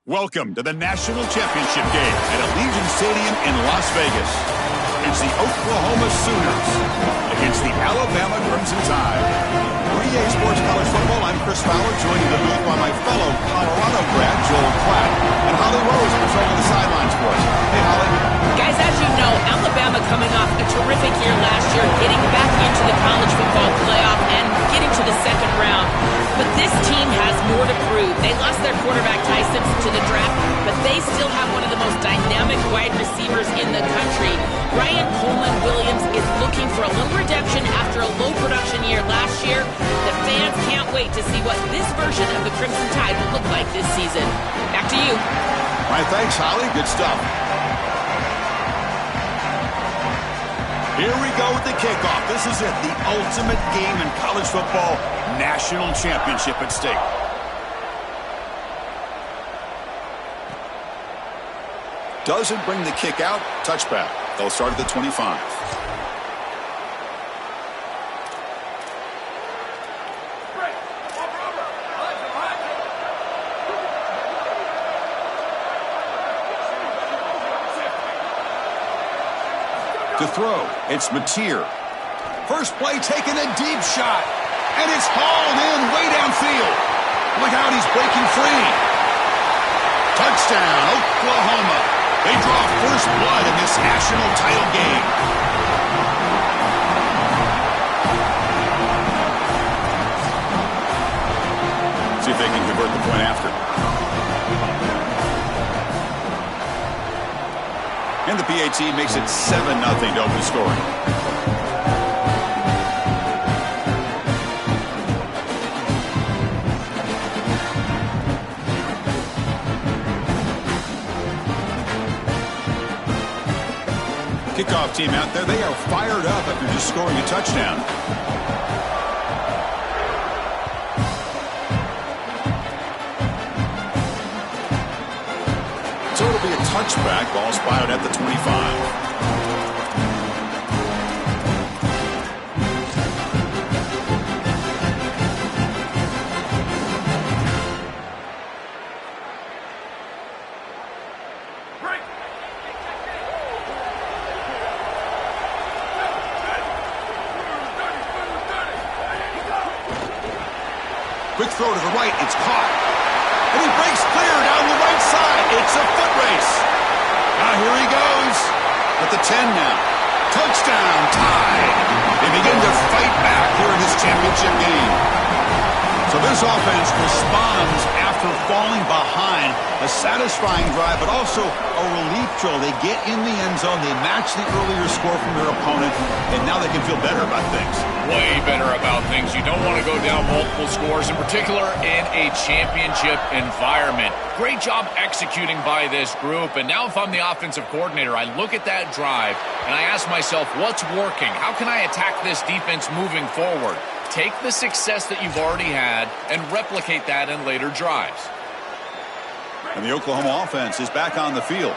Welcome to the National Championship game at Allegiant Stadium in Las Vegas. It's the Oklahoma Sooners against the Alabama Crimson Tide. For EA Sports College Football, I'm Chris Fowler, joined in the booth by my fellow Colorado grad, Joel Klatt, and Holly Rose patrolling the sidelines for us. Hey, Holly. Guys, as you know, Alabama coming off a terrific year last year, getting back into the college football playoff and getting to the second round. But this team has more to prove. They lost their quarterback Tyson to the draft, but they still have one of the most dynamic wide receivers in the country. Ryan Coleman Williams is looking for a little redemption after a low production year last year. The fans can't wait to see what this version of the Crimson Tide will look like this season. Back to you. All right, thanks, Holly. Good stuff. Here we go with the kickoff. This is it, the ultimate game in college football, national championship at stake. Doesn't bring the kick out, touchback. They'll start at the 25. To throw, it's Mateer. First play taking a deep shot, and it's hauled in way downfield. Look out, he's breaking free. Touchdown, Oklahoma. They draw first blood in this national title game. See if they can convert the point after. And the PAT makes it 7-0 to open the scoring. Kickoff team out there, they are fired up after just scoring a touchdown. So it'll be a touchback. Ball spotted at the 25. Quick throw to the right. It's caught. And he breaks clear down the right side. It's a foot race. Now here he goes. At the 10 now. Touchdown, Tide. They begin to fight back here in this championship game. So this offense responds after falling behind. A satisfying drive, but also a relief drill. They get in the end zone. They match the earlier score from their opponent, and now they can feel better about things. Way better about things. You don't want to go down multiple scores, in particular in a championship environment. Great job executing by this group. And now if I'm the offensive coordinator, I look at that drive and I ask myself, what's working? How can I attack this defense moving forward? Take the success that you've already had and replicate that in later drives. And the Oklahoma offense is back on the field.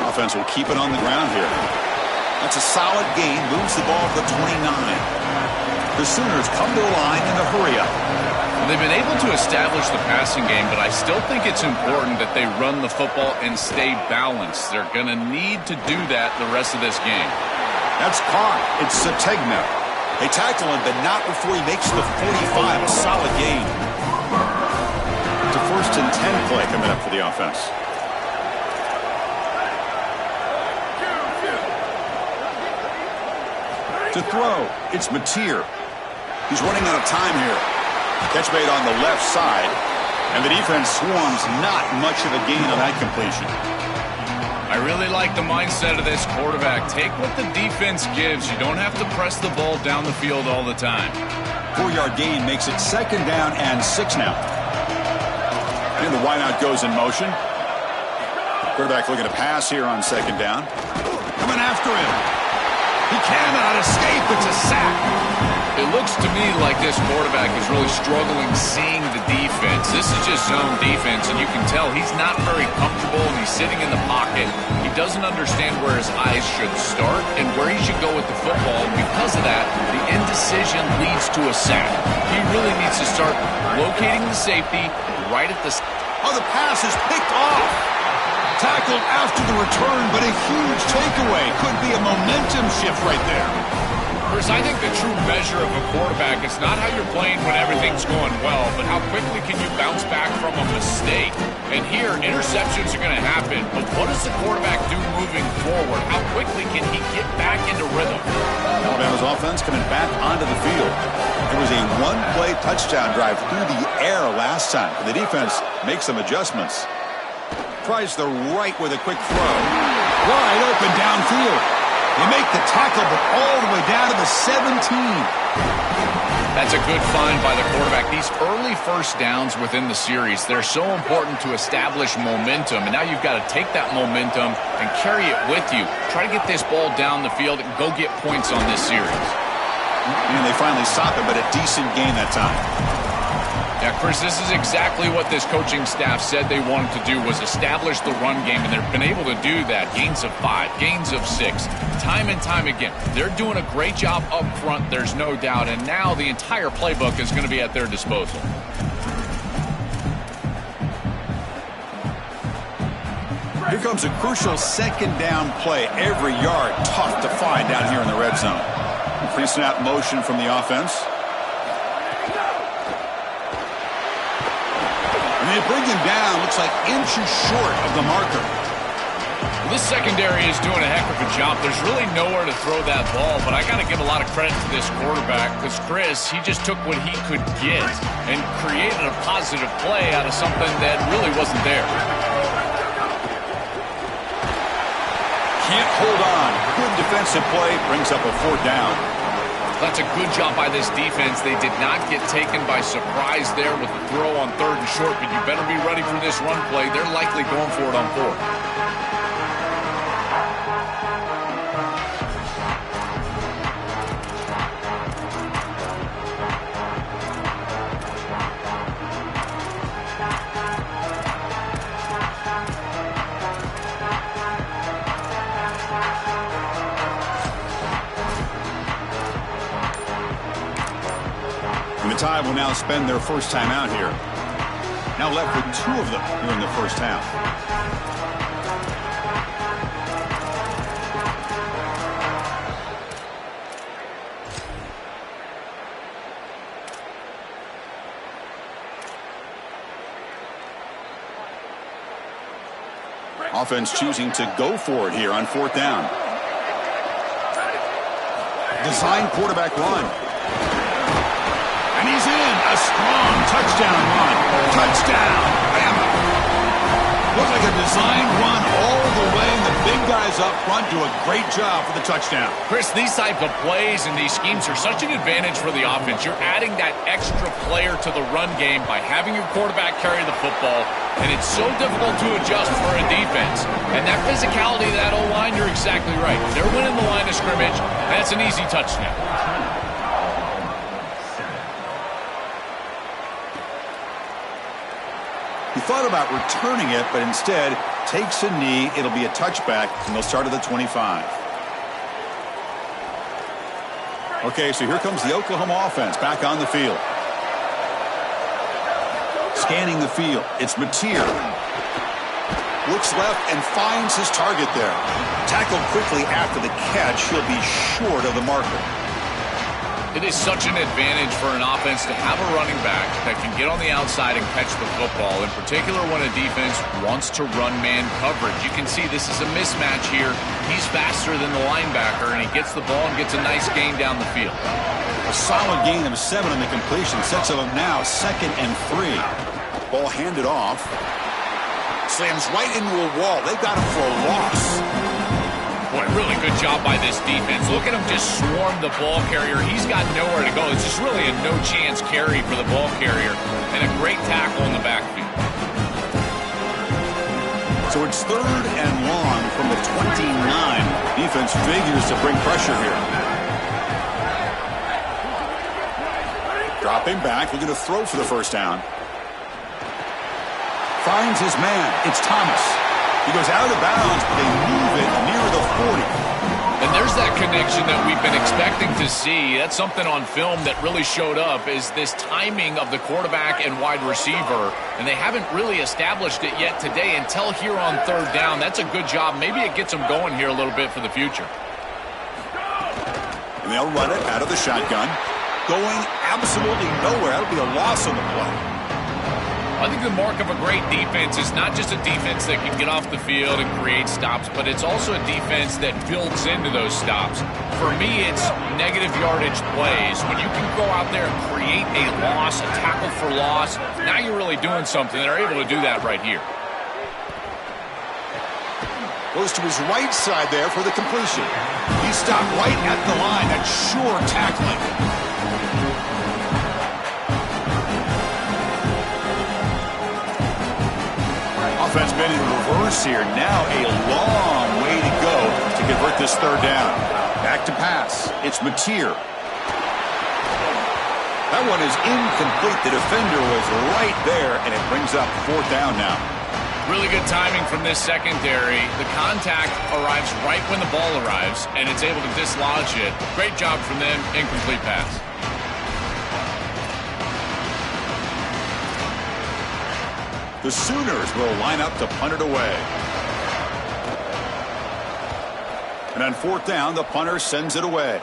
Offense will keep it on the ground here. That's a solid gain. Moves the ball to the 29. The Sooners come to the line in a hurry-up. They've been able to establish the passing game, but I still think it's important that they run the football and stay balanced. They're going to need to do that the rest of this game. That's caught. It's Sategna. They tackle him, but not before he makes the 45. A solid gain. It's a 1st and 10 play coming up for the offense. To throw, it's Mateer. He's running out of time here. Catch made on the left side, and the defense swarms. Not much of a gain on that completion. I really like the mindset of this quarterback. Take what the defense gives. You don't have to press the ball down the field all the time. 4-yard gain makes it 2nd down and 6 now. And the wideout goes in motion. Quarterback looking to pass here on 2nd down. Coming after him. He cannot escape. It's a sack. It looks to me like this quarterback is really struggling seeing the defense. This is just zone defense, and you can tell he's not very comfortable, and he's sitting in the pocket. He doesn't understand where his eyes should start and where he should go with the football. And because of that, the indecision leads to a sack. He really needs to start locating the safety right at the... Oh, the pass is picked off. Tackled after the return, but a huge takeaway. Could be a momentum shift right there. Chris, I think the true measure of a quarterback is not how you're playing when everything's going well, but how quickly can you bounce back from a mistake. And here, interceptions are going to happen, but what does the quarterback do moving forward? How quickly can he get back into rhythm? Alabama's offense coming back onto the field. It was a one-play touchdown drive through the air last time. The defense makes some adjustments. Tries the right with a quick throw. Wide open downfield. They make the tackle, but all the way down to the 17. That's a good find by the quarterback. These early first downs within the series, they're so important to establish momentum. And now you've got to take that momentum and carry it with you. Try to get this ball down the field and go get points on this series. And they finally stop it, but a decent gain that time. Yeah, Chris, this is exactly what this coaching staff said they wanted to do, was establish the run game, and they've been able to do that. Gains of 5, gains of 6, time and time again. They're doing a great job up front, there's no doubt, and now the entire playbook is going to be at their disposal. Here comes a crucial second down play. Every yard tough to find down here in the red zone. Pre-snap motion from the offense. They bring him down, looks like inches short of the marker. This secondary is doing a heck of a job. There's really nowhere to throw that ball, but I got to give a lot of credit to this quarterback because Chris, he just took what he could get and created a positive play out of something that really wasn't there. Can't hold on. Good defensive play, brings up a 4th down. That's a good job by this defense. They did not get taken by surprise there with the throw on 3rd and short, but you better be ready for this run play. They're likely going for it on 4th. The Tide will now spend their first time out here. Now left with 2 of them here in the first half. Offense choosing to go for it here on 4th down. Design quarterback run. And he's in. A strong touchdown run. Touchdown. Bama. Looks like a design run all the way. And the big guys up front do a great job for the touchdown. Chris, these type of plays and these schemes are such an advantage for the offense. You're adding that extra player to the run game by having your quarterback carry the football. And it's so difficult to adjust for a defense. And that physicality of that O-line, you're exactly right. They're winning the line of scrimmage. That's an easy touchdown. He thought about returning it, but instead takes a knee. It'll be a touchback, and they'll start at the 25. Okay, so here comes the Oklahoma offense back on the field. Scanning the field. It's Mateer. Looks left and finds his target there. Tackled quickly after the catch. He'll be short of the marker. It is such an advantage for an offense to have a running back that can get on the outside and catch the football, in particular when a defense wants to run man coverage. You can see this is a mismatch here. He's faster than the linebacker, and he gets the ball and gets a nice gain down the field. A solid gain of 7 on the completion. Sets it up now 2nd and 3. Ball handed off. Slams right into a wall. They've got him for a loss. Boy, really good job by this defense. Look at him just swarm the ball carrier. He's got nowhere to go. It's just really a no-chance carry for the ball carrier, and a great tackle in the backfield. So it's 3rd and long from the 29. Defense figures to bring pressure here. Dropping back, looking to throw for the first down. Finds his man. It's Thomas. He goes out of bounds, but they move it near the 40. And there's that connection that we've been expecting to see. That's something on film that really showed up, is this timing of the quarterback and wide receiver. And they haven't really established it yet today until here on third down. That's a good job. Maybe it gets them going here a little bit for the future. And they'll run it out of the shotgun. Going absolutely nowhere. That'll be a loss on the play. I think the mark of a great defense is not just a defense that can get off the field and create stops, but it's also a defense that builds into those stops. For me, it's negative yardage plays. When you can go out there and create a loss, a tackle for loss, now you're really doing something. They're able to do that right here. Goes to his right side there for the completion. He stopped right at the line. That's sure tackling. Offense been in reverse here. Now a long way to go to convert this third down. Back to pass. It's Mateer. That one is incomplete. The defender was right there, and it brings up fourth down now. Really good timing from this secondary. The contact arrives right when the ball arrives, and it's able to dislodge it. Great job from them. Incomplete pass. The Sooners will line up to punt it away. And on fourth down, the punter sends it away.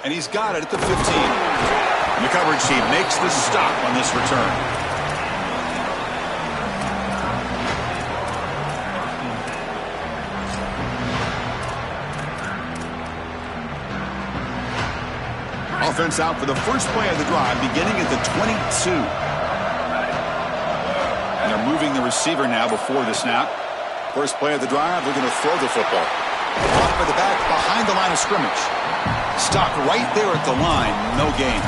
And he's got it at the 15. And the coverage team makes the stop on this return. Offense out for the first play of the drive, beginning at the 22. And they're moving the receiver now before the snap. First play of the drive, they're going to throw the football. Off by the back, behind the line of scrimmage. Stopped right there at the line, no gain.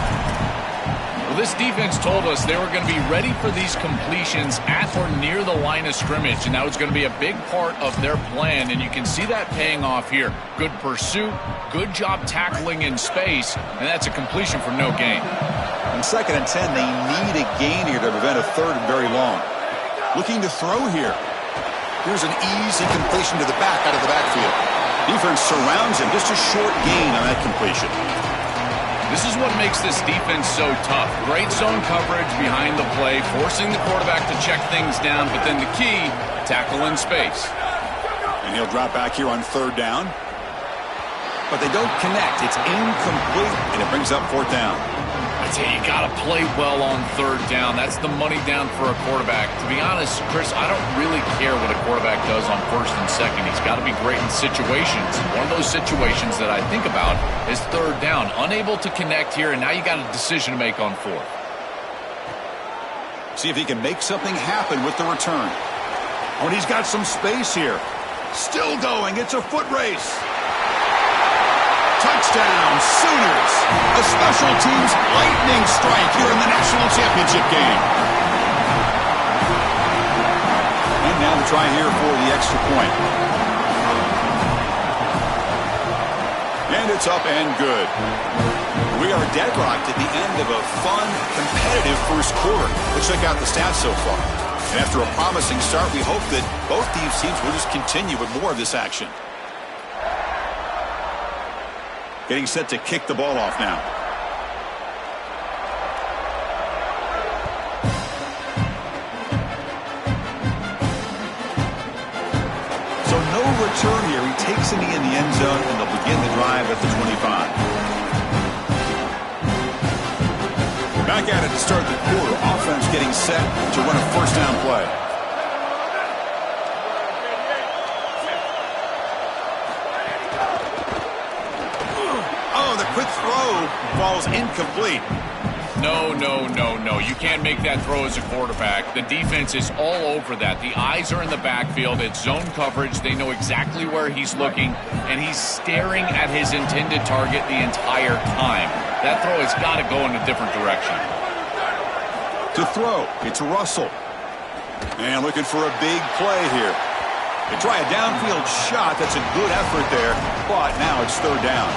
Well, this defense told us they were going to be ready for these completions at or near the line of scrimmage, and that was going to be a big part of their plan, and you can see that paying off here. Good pursuit, good job tackling in space, and that's a completion for no gain. On 2nd and 10, they need a gain here to prevent a third and very long. Looking to throw here. Here's an easy completion to the back out of the backfield. Defense surrounds him. Just a short gain on that completion. This is what makes this defense so tough. Great zone coverage behind the play, forcing the quarterback to check things down, but then the key, tackle in space. And he'll drop back here on third down. But they don't connect. It's incomplete, and it brings up fourth down. I tell you, you got to play well on third down. That's the money down for a quarterback. To be honest, Chris, I don't really care what a quarterback does on first and second. He's got to be great in situations. And one of those situations that I think about is third down. Unable to connect here, and now you got a decision to make on fourth. See if he can make something happen with the return. Oh, and he's got some space here. Still going. It's a foot race. Touchdown, Sooners. A special teams lightning strike here in the national championship game. And now to try here for the extra point. And it's up and good. We are deadlocked at the end of a fun, competitive first quarter. Let's check out the stats so far. And after a promising start, we hope that both these teams will just continue with more of this action. Getting set to kick the ball off now. So no return here. He takes a knee in the end zone, and they'll begin the drive at the 25. Back at it to start the quarter. Offense getting set to run a first down play. Quick throw falls incomplete. No. You can't make that throw as a quarterback. The defense is all over that. The eyes are in the backfield. It's zone coverage. They know exactly where he's looking, and he's staring at his intended target the entire time. That throw has got to go in a different direction. To throw, it's Russell. And looking for a big play here. They try a downfield shot. That's a good effort there, but now it's third down.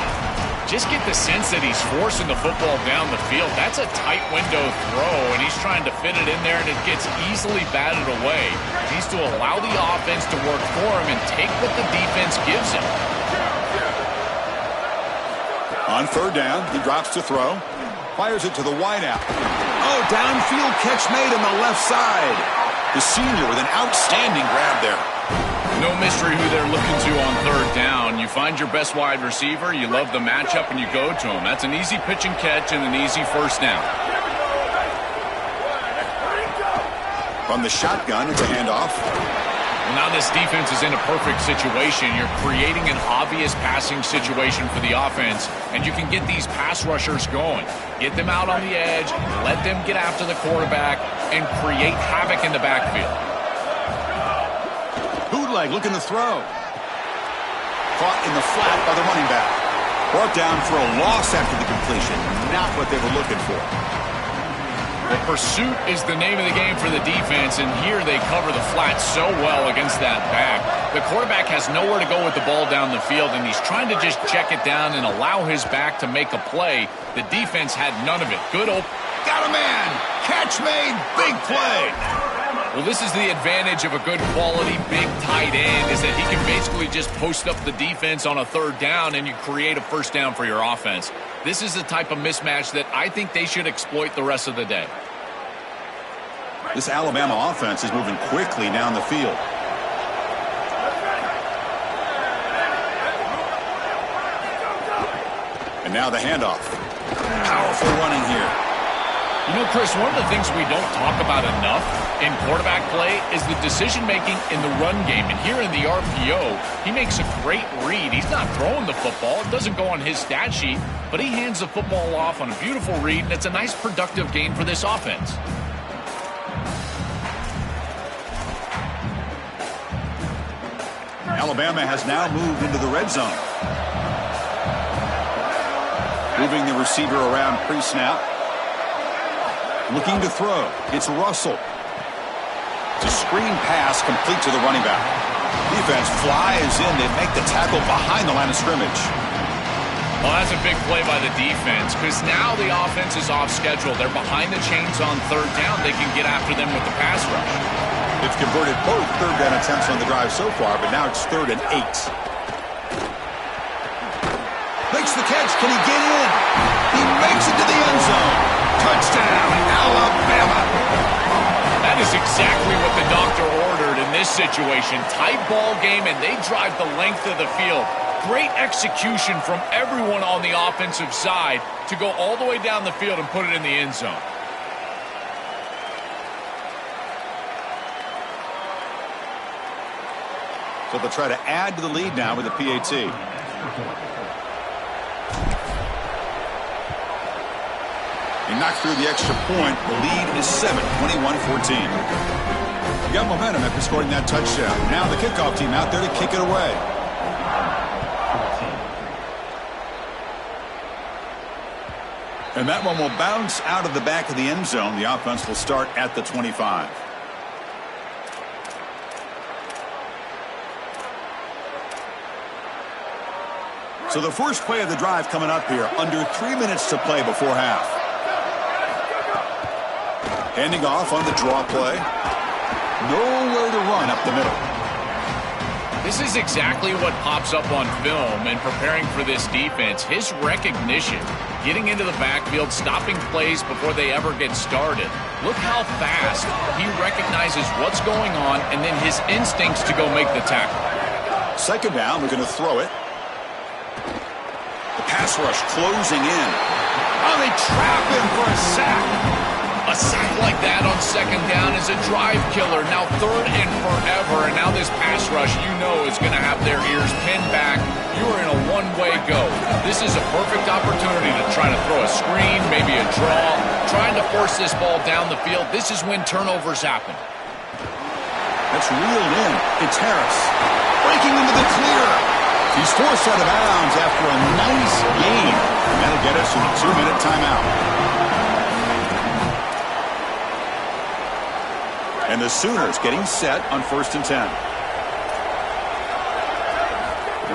Just get the sense that he's forcing the football down the field. That's a tight window throw, and he's trying to fit it in there, and it gets easily batted away. He needs to allow the offense to work for him and take what the defense gives him. On third down, he drops to throw. Fires it to the wideout. Oh, downfield catch made on the left side. The senior with an outstanding grab there. No mystery who they're looking to on third down. You find your best wide receiver, you love the matchup, and you go to him. That's an easy pitch and catch and an easy first down. From the shotgun, it's a handoff. Well, now this defense is in a perfect situation. You're creating an obvious passing situation for the offense, and you can get these pass rushers going. Get them out on the edge, let them get after the quarterback, and create havoc in the backfield. Bootleg looking to throw. Caught in the flat by the running back. Brought down for a loss after the completion. Not what they were looking for. Well, pursuit is the name of the game for the defense, and here they cover the flat so well against that back. The quarterback has nowhere to go with the ball down the field, and he's trying to just check it down and allow his back to make a play. The defense had none of it. Good open. Got a man. Catch made. Big play. Well, this is the advantage of a good quality big tight end, is that he can basically just post up the defense on a third down and you create a first down for your offense. This is the type of mismatch that I think they should exploit the rest of the day. This Alabama offense is moving quickly down the field. And now the handoff. Powerful running here. You know, Chris, one of the things we don't talk about enough in quarterback play is the decision-making in the run game. And here in the RPO, he makes a great read. He's not throwing the football. It doesn't go on his stat sheet, but he hands the football off on a beautiful read, and it's a nice productive game for this offense. Alabama has now moved into the red zone. Moving the receiver around pre-snap. Looking to throw. It's Russell. It's a screen pass complete to the running back. Defense flies in. They make the tackle behind the line of scrimmage. Well, that's a big play by the defense because now the offense is off schedule. They're behind the chains on third down. They can get after them with the pass rush. They've converted both third down attempts on the drive so far, but now it's 3rd and 8. Makes the catch. Can he get in? He makes it to the end zone. Touchdown, Alabama. That is exactly what the doctor ordered in this situation. Tight ball game, and they drive the length of the field. Great execution from everyone on the offensive side to go all the way down the field and put it in the end zone. So they'll try to add to the lead now with a PAT. He knocked through the extra point. The lead is 7, 21-14. You got momentum after scoring that touchdown. Now the kickoff team out there to kick it away. And that one will bounce out of the back of the end zone. The offense will start at the 25. So the first play of the drive coming up here. Under 3 minutes to play before half. Handing off on the draw play. Nowhere to run up the middle. This is exactly what pops up on film and preparing for this defense. His recognition, getting into the backfield, stopping plays before they ever get started. Look how fast he recognizes what's going on and then his instincts to go make the tackle. Second down, we're going to throw it. The pass rush closing in. Oh, they trap him for a sack. A sack like that on second down is a drive killer. Now 3rd and forever, and now this pass rush, you know, is going to have their ears pinned back. You are in a one-way go. This is a perfect opportunity to try to throw a screen, maybe a draw, trying to force this ball down the field. This is when turnovers happen. That's reeled in. It's Harris. Breaking into the clear. He's forced out of bounds after a nice gain. And that'll get us to the 2-minute timeout. And the Sooners getting set on 1st and 10.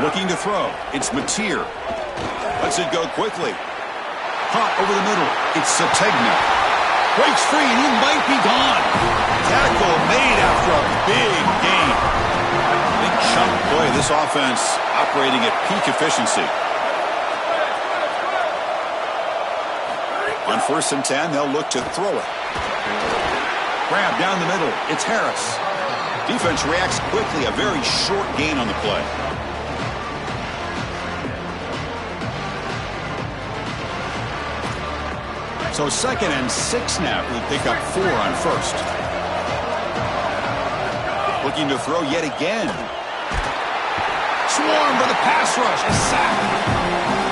Looking to throw. It's Mateer. Lets it go quickly. Caught over the middle. It's Sategna. Breaks free, and he might be gone. Tackle made after a big gain. Big chunk play. This offense operating at peak efficiency. On 1st and 10, they'll look to throw it. Grab down the middle. It's Harris. Defense reacts quickly. A very short gain on the play. So 2nd and 6 now. We'll pick up 4 on 1st. Looking to throw yet again. Swarm for the pass rush. A sack.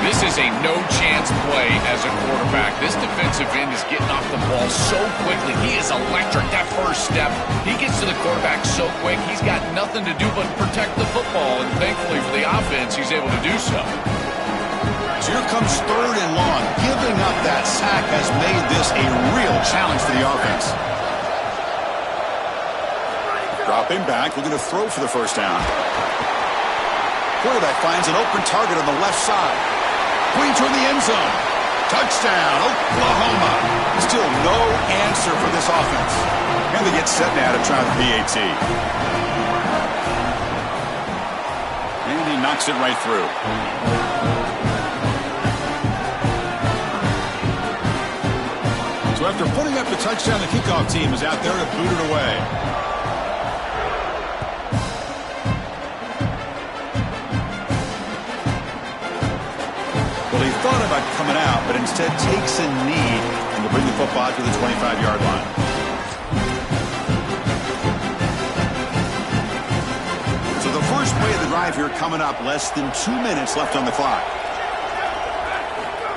This is a no-chance play as a quarterback. This defensive end is getting off the ball so quickly. He is electric. That first step, he gets to the quarterback so quick, he's got nothing to do but protect the football. And thankfully for the offense, he's able to do so. So here comes 3rd and long. Giving up that sack has made this a real challenge for the offense. Dropping back, looking to throw for the 1st down. Quarterback finds an open target on the left side. Going toward the end zone. Touchdown, Oklahoma. Still no answer for this offense. And they get set now to try the PAT. And he knocks it right through. So after putting up the touchdown, the kickoff team is out there to boot it away. Well, he thought about coming out, but instead takes a knee and will bring the football to the 25-yard line. So the first play of the drive here coming up, less than 2 minutes left on the clock.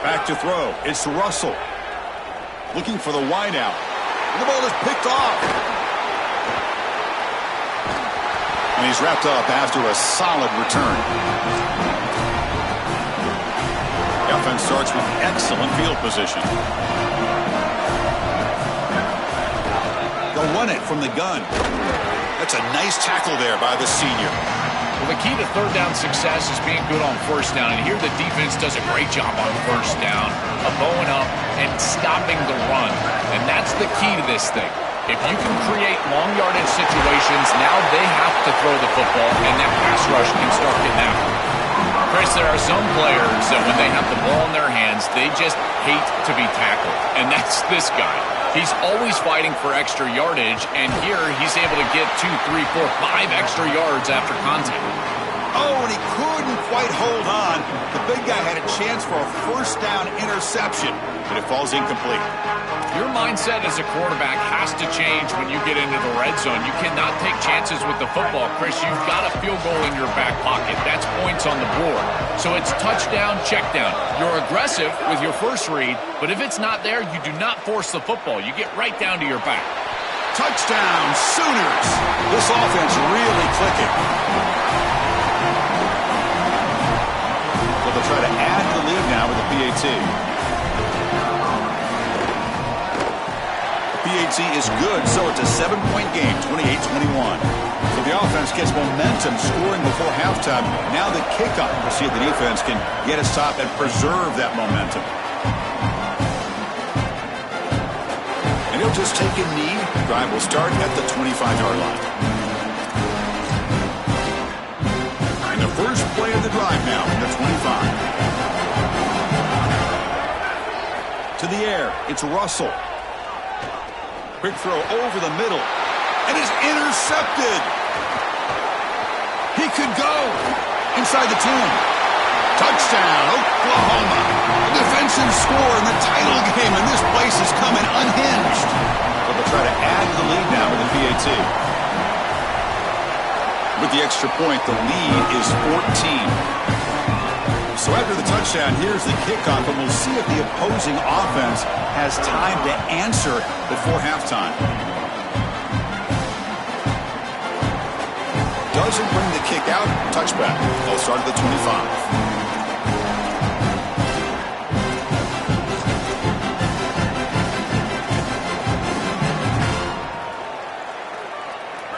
Back to throw. It's Russell. Looking for the wideout. And the ball is picked off. And he's wrapped up after a solid return. The offense starts with excellent field position. They'll run it from the gun. That's a nice tackle there by the senior. Well, the key to 3rd down success is being good on 1st down. And here the defense does a great job on 1st down of bowing up and stopping the run. And that's the key to this thing. If you can create long yardage situations, now they have to throw the football, and that pass rush can start getting out. Chris, there are some players that when they have the ball in their hands, they just hate to be tackled. And that's this guy. He's always fighting for extra yardage, and here he's able to get 2, 3, 4, 5 extra yards after contact. Oh, and he couldn't quite hold on. The big guy had a chance for a 1st down interception, but it falls incomplete. Your mindset as a quarterback has to change when you get into the red zone. You cannot take chances with the football, Chris. You've got a field goal in your back pocket. That's points on the board. So it's touchdown, check down. You're aggressive with your first read, but if it's not there, you do not force the football. You get right down to your back. Touchdown, Sooners. This offense really clicking. So they'll try to add the lead now with the PAT. PAT is good, so it's a 7-point game, 28-21. So the offense gets momentum scoring before halftime. Now the kickoff. We'll see if the defense can get a stop and preserve that momentum. And he'll just take a knee. The drive will start at the 25-yard line. And the first play of the drive now from the 25. To the air, it's Russell. Quick throw over the middle. And is intercepted. He could go inside the 10. Touchdown, Oklahoma. A defensive score in the title game, and this place is coming unhinged. But they'll try to add the lead now with the PAT. With the extra point, the lead is 14. So after the touchdown, here's the kickoff, and we'll see if the opposing offense has time to answer before halftime. Doesn't bring the kick out. Touchback. They'll start at the 25.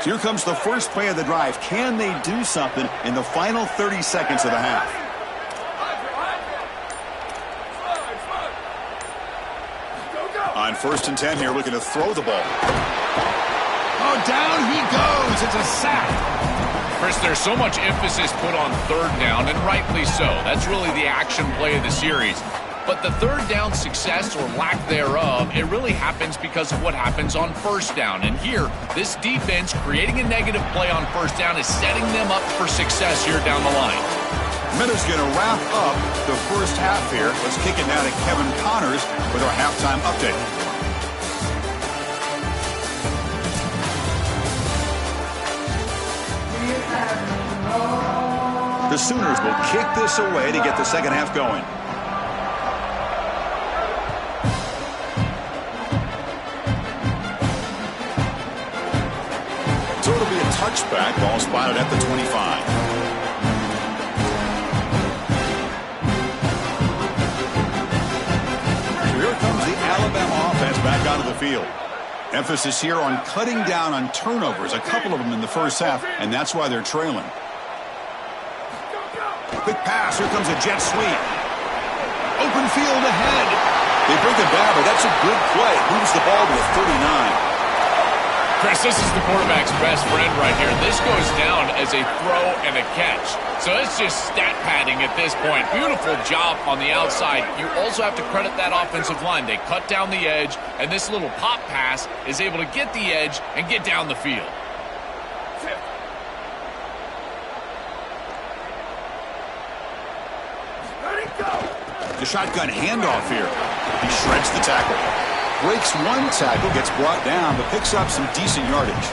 So here comes the first play of the drive. Can they do something in the final 30 seconds of the half? First and 10 here, looking to throw the ball. Oh, down he goes. It's a sack. Chris, there's so much emphasis put on third down, and rightly so. That's really the action play of the series. But the third down success or lack thereof, it really happens because of what happens on first down. And here, this defense creating a negative play on first down is setting them up for success here down the line. Minutes going to wrap up the first half here. Let's kick it now to Kevin Connors with our halftime update. The Sooners will kick this away to get the second half going. So it'll be a touchback, ball spotted at the 25. Here comes the Alabama offense back onto the field. Emphasis here on cutting down on turnovers, a couple of them in the first half, and that's why they're trailing. Quick pass, here comes a jet sweep. Open field ahead. They bring it down, but that's a good play. Moves the ball to the 39. Chris, this is the quarterback's best friend right here. This goes down as a throw and a catch. So it's just stat padding at this point. Beautiful job on the outside. You also have to credit that offensive line. They cut down the edge, and this little pop pass is able to get the edge and get down the field. The shotgun handoff here. He shreds the tackle. Breaks one tackle, gets brought down, but picks up some decent yardage.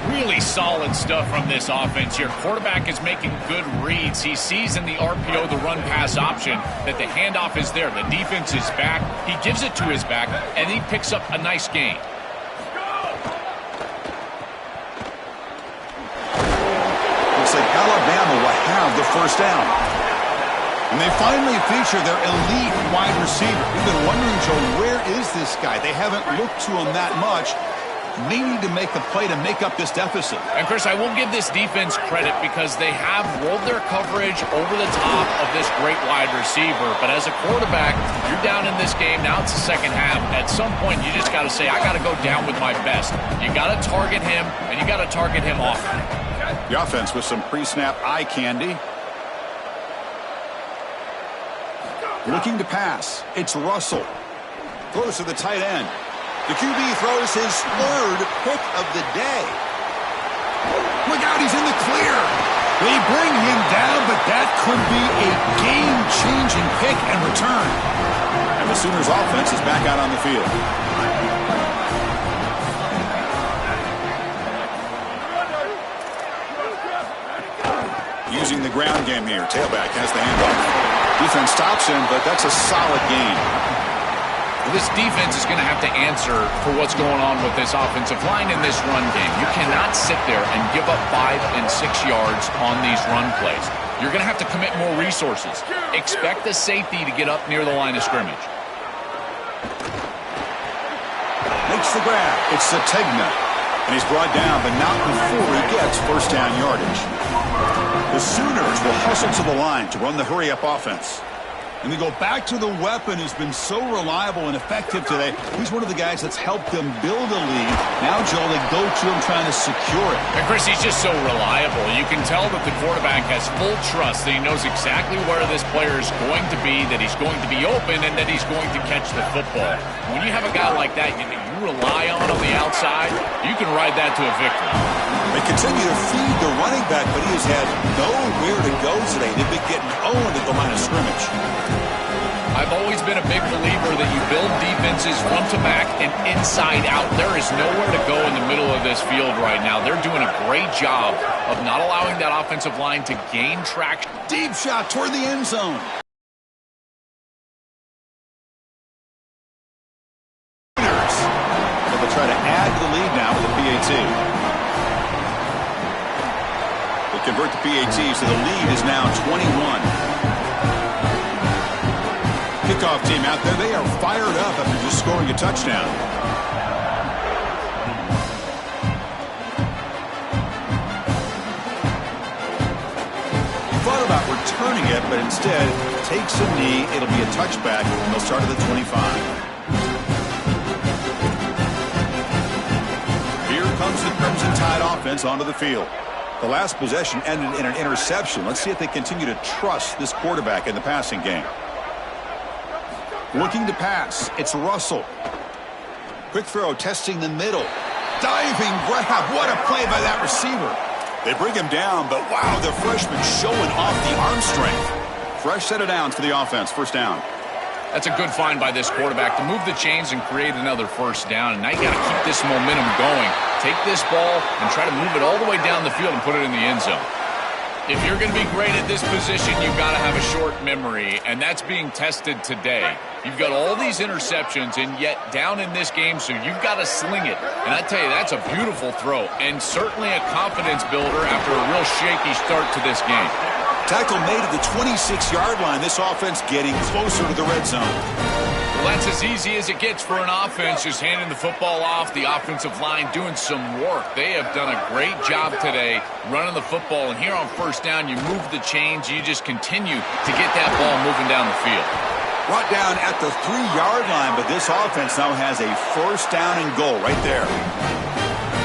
Really solid stuff from this offense. Your quarterback is making good reads. He sees in the RPO, the run-pass option, that the handoff is there. The defense is back. He gives it to his back, and he picks up a nice gain. Looks like Alabama will have the first down. And they finally feature their elite wide receiver. We've been wondering, Joe, where is this guy? They haven't looked to him that much. They need to make the play to make up this deficit. And, Chris, I will give this defense credit because they have rolled their coverage over the top of this great wide receiver. But as a quarterback, you're down in this game. Now it's the second half. At some point, you just got to say, I got to go down with my best. You got to target him, and you got to target him often. The offense with some pre-snap eye candy. Looking to pass. It's Russell. Throws to the tight end. The QB throws his third pick of the day. Look out, he's in the clear. They bring him down, but that could be a game-changing pick and return. And the Sooners offense is back out on the field. Using the ground game here. Tailback has the handoff. Defense stops him, but that's a solid gain. Well, this defense is going to have to answer for what's going on with this offensive line in this run game. You cannot sit there and give up 5 and 6 yards on these run plays. You're going to have to commit more resources. Expect the safety to get up near the line of scrimmage. Makes the grab. It's Sategna. And he's brought down, but not before he gets first down yardage. The Sooners will hustle to the line to run the hurry-up offense. And they go back to the weapon who's been so reliable and effective today. He's one of the guys that's helped them build a lead. Now, Joe, they go to him trying to secure it. And, Chris, he's just so reliable. You can tell that the quarterback has full trust that he knows exactly where this player is going to be, that he's going to be open, and that he's going to catch the football. When you have a guy like that you rely on the outside, you can ride that to a victory. They continue to feed the running back, but he has had nowhere to go today. They've been getting owned at the line of scrimmage. I've always been a big believer that you build defenses front to back and inside out. There is nowhere to go in the middle of this field right now. They're doing a great job of not allowing that offensive line to gain traction. Deep shot toward the end zone. They'll try to add to the lead now with the PAT. They convert the PAT, so the lead is now 21. Kickoff team out there. They are fired up after just scoring a touchdown. He thought about returning it, but instead takes a knee. It'll be a touchback, and they'll start at the 25. comes the Crimson Tide offense onto the field. The last possession ended in an interception. Let's see if they continue to trust this quarterback in the passing game. Looking to pass. It's Russell. Quick throw, testing the middle. Diving grab. What a play by that receiver. They bring him down, but wow, the freshman showing off the arm strength. Fresh set of downs for the offense. First down. That's a good find by this quarterback to move the chains and create another first down. And now you got to keep this momentum going. Take this ball and try to move it all the way down the field and put it in the end zone. If you're going to be great at this position, you've got to have a short memory, and that's being tested today. You've got all these interceptions, and yet down in this game, so you've got to sling it. And I tell you, that's a beautiful throw, and certainly a confidence builder after a real shaky start to this game. Tackle made at the 26-yard line. This offense getting closer to the red zone. Well, that's as easy as it gets for an offense, just handing the football off. The offensive line doing some work. They have done a great job today running the football. And here on first down, you move the chains. You just continue to get that ball moving down the field. Brought down at the 3-yard line, but this offense now has a first down and goal right there.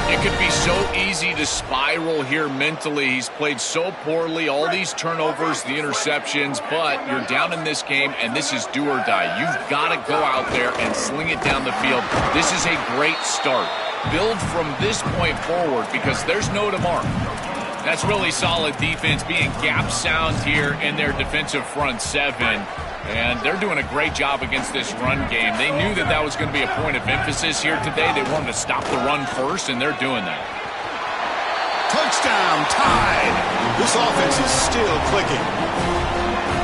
It could be so easy to spiral here mentally. He's played so poorly, all these turnovers, the interceptions, but you're down in this game, and this is do or die. You've got to go out there and sling it down the field. This is a great start. Build from this point forward because there's no tomorrow. That's really solid defense, being gap sound here in their defensive front seven. And they're doing a great job against this run game. They knew that that was going to be a point of emphasis here today. They wanted to stop the run first, and they're doing that. Touchdown, Tide. This offense is still clicking.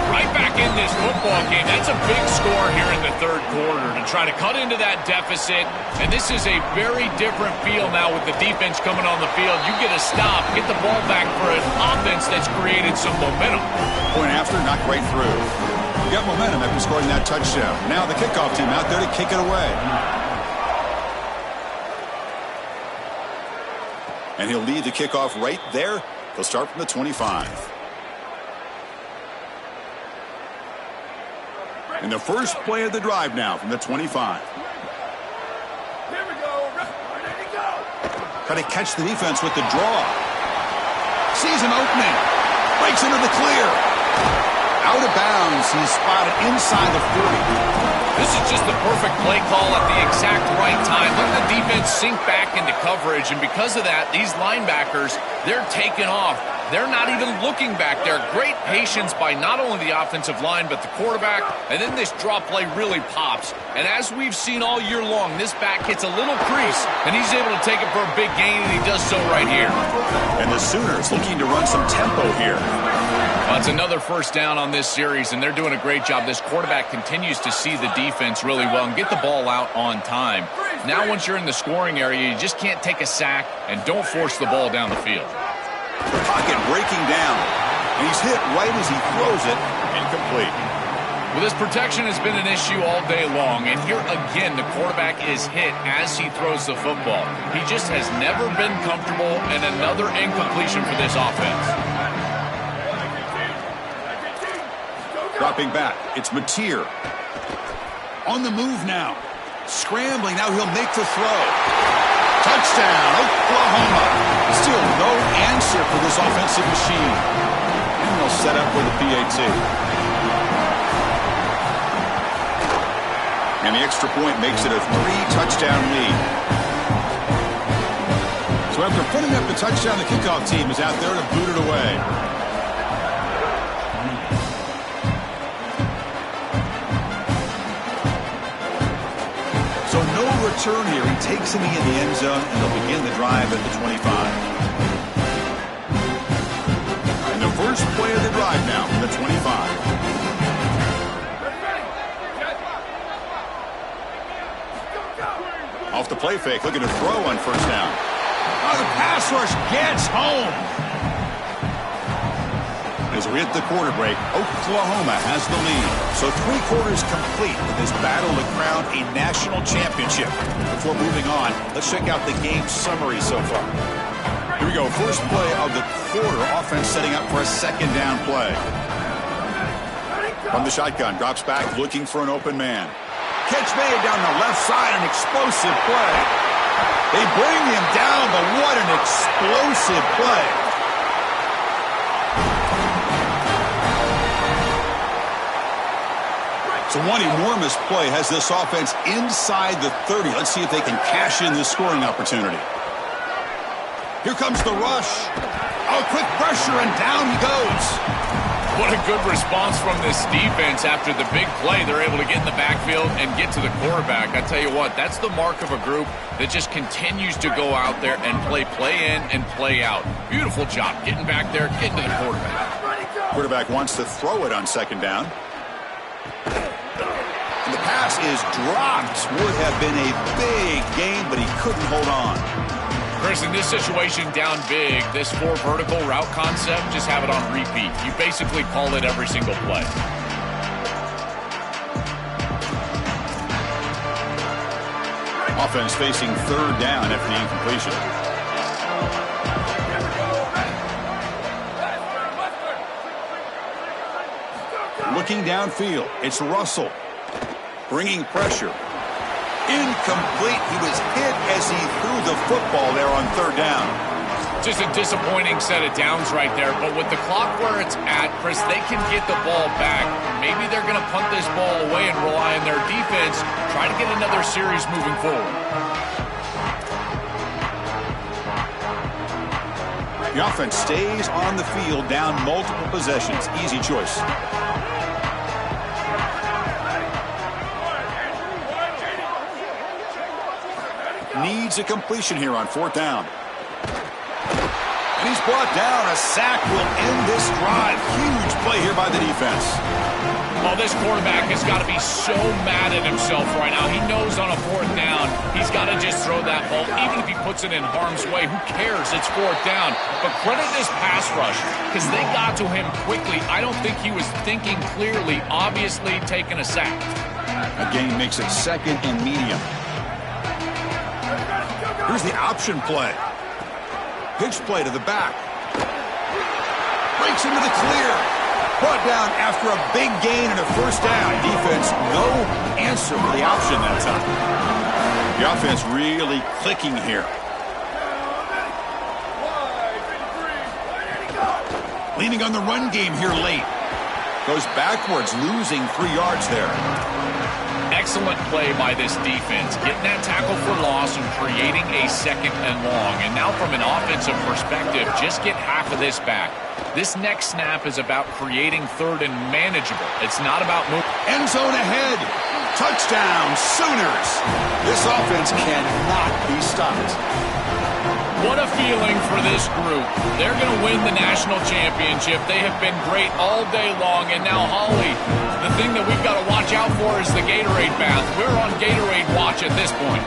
Right back in this football game. That's a big score here in the third quarter to try to cut into that deficit. And this is a very different feel now with the defense coming on the field. You get a stop, get the ball back for an offense that's created some momentum. Point after, not quite through. You got momentum after scoring that touchdown. Now the kickoff team out there to kick it away. And he'll lead the kickoff right there. He'll start from the 25. And the first play of the drive now from the 25. Here we go. Ready to go. Try to catch the defense with the draw. Sees an opening. Breaks into the clear. Out of bounds. He's spotted inside the 40. This is just the perfect play call at the exact right time. Let the defense sink back into coverage, and because of that, these linebackers, they're taking off. They're not even looking back there. Great patience by not only the offensive line, but the quarterback, and then this draw play really pops. And as we've seen all year long, this back hits a little crease, and he's able to take it for a big gain, and he does so right here. And the Sooners looking to run some tempo here. Well, it's another first down on this series, and they're doing a great job. This quarterback continues to see the defense really well and get the ball out on time. Now once you're in the scoring area, you just can't take a sack, and don't force the ball down the field. Pocket breaking down. And he's hit right as he throws it. Incomplete. Well, this protection has been an issue all day long, and here again the quarterback is hit as he throws the football. He just has never been comfortable, and another incompletion for this offense. Dropping back. It's Mateer. On the move now. Scrambling. Now he'll make the throw. Touchdown, Oklahoma. Still no answer for this offensive machine. And they'll set up for the PAT. And the extra point makes it a 3-touchdown lead. So after putting up the touchdown, the kickoff team is out there to boot it away. Return here. He takes him in the end zone, and they'll begin the drive at the 25. And the first play of the drive now from the 25. Off the play fake, looking to throw on first down. Oh, the pass rush gets home. As we hit the quarter break, Oklahoma has the lead. So 3 quarters complete with this battle to crown a national championship. Before moving on, let's check out the game summary so far. Here we go. First play of the quarter. Offense setting up for a second down play. From the shotgun, drops back looking for an open man. Catch made down the left side, an explosive play. They bring him down, but what an explosive play. So one enormous play has this offense inside the 30. Let's see if they can cash in this scoring opportunity. Here comes the rush. Oh, quick pressure, and down he goes. What a good response from this defense after the big play. They're able to get in the backfield and get to the quarterback. I tell you what, that's the mark of a group that just continues to go out there and play in and play out. Beautiful job getting back there, getting to the quarterback. Quarterback wants to throw it on second down. And the pass is dropped. Would have been a big gain, but he couldn't hold on. Chris, in this situation, down big, this 4 vertical route concept, just have it on repeat. You basically call it every single play. Offense facing third down after the incompletion. Looking downfield, it's Russell. Bringing pressure. Incomplete. He was hit as he threw the football there on third down. Just a disappointing set of downs right there, but with the clock where it's at, Chris, they can get the ball back. Maybe they're going to punt this ball away and rely on their defense, try to get another series moving forward. The offense stays on the field down multiple possessions. Easy choice. Needs a completion here on fourth down. And he's brought down. A sack will end this drive. Huge play here by the defense. Well, this quarterback has got to be so mad at himself right now. He knows on a fourth down, he's got to just throw that ball. Even if he puts it in harm's way, who cares? It's fourth down. But credit this pass rush because they got to him quickly. I don't think he was thinking clearly, obviously taking a sack. A gain makes it second and medium. Here's the option play. Pitch play to the back. Breaks into the clear. Brought down after a big gain and a first down. Defense, no answer for the option that time. The offense really clicking here. Leaning on the run game here late. Goes backwards, losing 3 yards there. Excellent play by this defense, getting that tackle for loss and creating a second and long. And now from an offensive perspective, just get half of this back. This next snap is about creating third and manageable. It's not about moving. End zone ahead. Touchdown, Sooners. This offense cannot be stopped. What a feeling for this group. They're going to win the national championship. They have been great all day long. And now, Holly, the thing that we've got to watch out for is the Gatorade bath. We're on Gatorade watch at this point.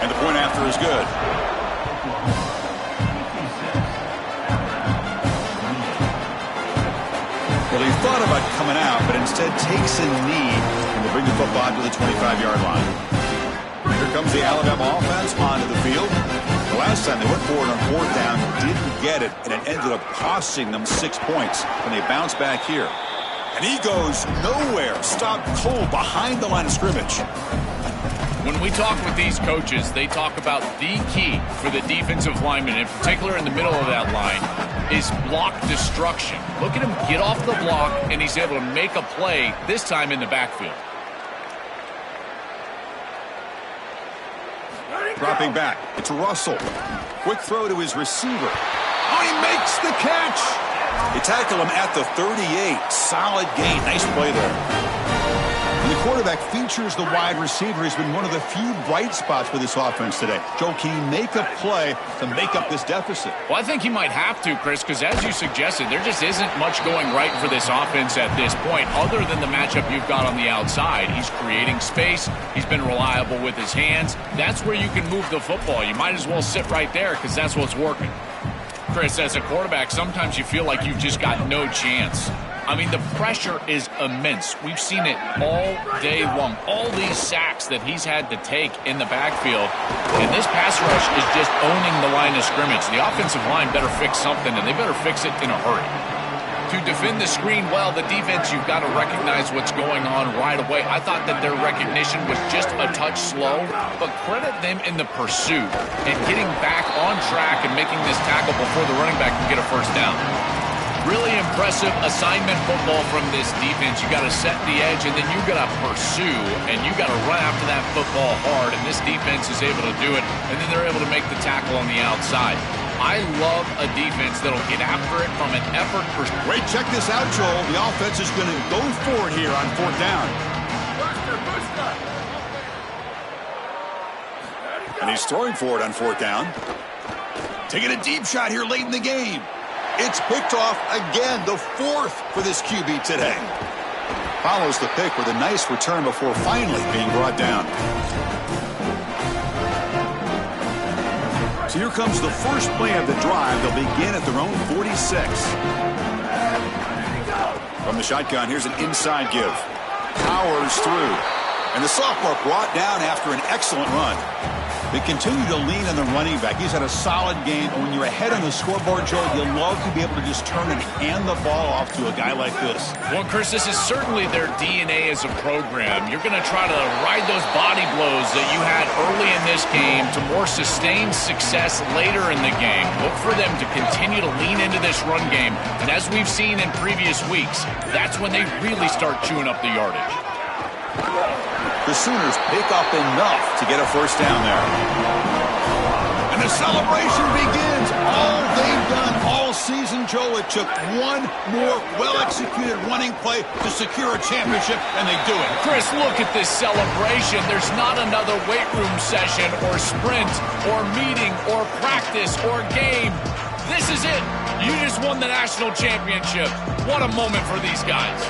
And the point after is good. Well, he thought about coming out, but instead takes a knee and will bring the football to the 25-yard line. Here comes the Alabama offense onto the field. The last time they went forward on fourth down, didn't get it, and it ended up costing them 6 points when they bounce back here. And he goes nowhere. Stopped cold behind the line of scrimmage. When we talk with these coaches, they talk about the key for the defensive lineman, in particular in the middle of that line, is block destruction. Look at him get off the block, and he's able to make a play, this time in the backfield. Dropping back. It's Russell. Quick throw to his receiver. Oh, he makes the catch. They tackle him at the 38. Solid gain. Nice play there. And the quarterback features the wide receiver. He's been one of the few bright spots for this offense today. Joe, can he make a play to make up this deficit? Well, I think he might have to, Chris, because as you suggested, there just isn't much going right for this offense at this point, other than the matchup you've got on the outside. He's creating space. He's been reliable with his hands. That's where you can move the football. You might as well sit right there because that's what's working. Chris, as a quarterback, sometimes you feel like you've just got no chance. I mean, the pressure is immense. We've seen it all day long. All these sacks that he's had to take in the backfield. And this pass rush is just owning the line of scrimmage. The offensive line better fix something, and they better fix it in a hurry. To defend the screen well, the defense, you've got to recognize what's going on right away. I thought that their recognition was just a touch slow, but credit them in the pursuit and getting back on track and making this tackle before the running back can get a first down. Really impressive assignment football from this defense. You got to set the edge, and then you got to pursue, and you got to run after that football hard, and this defense is able to do it, and then they're able to make the tackle on the outside. I love a defense that'll get after it from an effort perspective. Wait, check this out, Joel. The offense is going to go for it here on 4th down. And he's throwing for it on 4th down. Taking a deep shot here late in the game. It's picked off again, the 4th for this QB today. Follows the pick with a nice return before finally being brought down. So here comes the first play of the drive. They'll begin at their own 46. From the shotgun, here's an inside give. Powers through. And the sophomore brought down after an excellent run. They continue to lean on the running back. He's had a solid game. And when you're ahead on the scoreboard, Joe, you love to be able to just turn and hand the ball off to a guy like this. Well, Chris, this is certainly their DNA as a program. You're going to try to ride those body blows that you had early in this game to more sustained success later in the game. Look for them to continue to lean into this run game. And as we've seen in previous weeks, that's when they really start chewing up the yardage. The Sooners pick up enough to get a first down there. And the celebration begins. All they've done all season, Joe, it took one more well-executed running play to secure a championship, and they do it. Chris, look at this celebration. There's not another weight room session or sprint or meeting or practice or game. This is it. You just won the national championship. What a moment for these guys.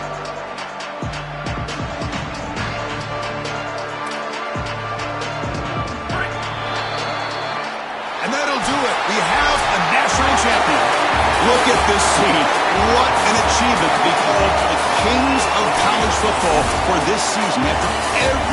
We have a national champion. Look at this scene. What an achievement to be called the Kings of College Football for this season. After every